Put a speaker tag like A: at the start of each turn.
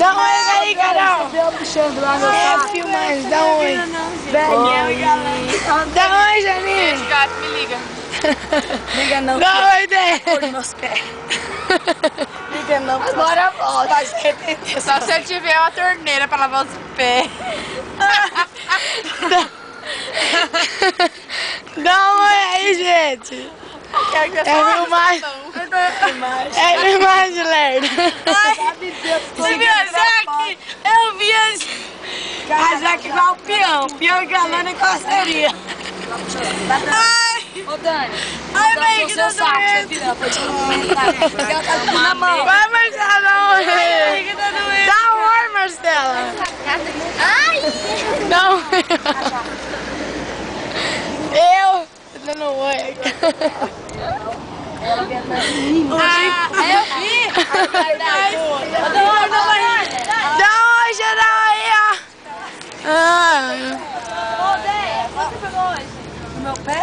A: Dá um oi aí, Carol.
B: É, filmagem, dá um oi.
A: Dá um oi, Janine.
C: Gato, me liga.
B: Liga não,
A: Dá um oi, Dé.
B: por meus pés. Liga não,
A: Agora volta.
C: Só se eu tiver uma torneira pra lavar os pés.
A: Dá um oi aí, gente. É filmagem. É filmagem, lerda.
B: Você viu a Jaque? Eu vi a Jaque igual o peão. Peão engalando em costeria. Ai!
D: Ô Dani,
B: Ai,
D: dá
B: velho,
D: o
B: que
D: seu
B: tá
D: saco,
B: doendo.
D: você vira pra te cumprimentar, né? Porque ela tá com na mão.
A: Vai, Marcela, dá um
B: Ai,
A: oi.
B: que tá doendo.
A: Dá um oi, Marcela. Dá um oi. Eu tô dando um oi aqui.
D: Ela vem atrás de mim.
B: Eu vi.
A: Dá um oi, geral aí, ó. Ah.
D: Ô, Dé, quanto você pegou hoje?
B: Meu pé?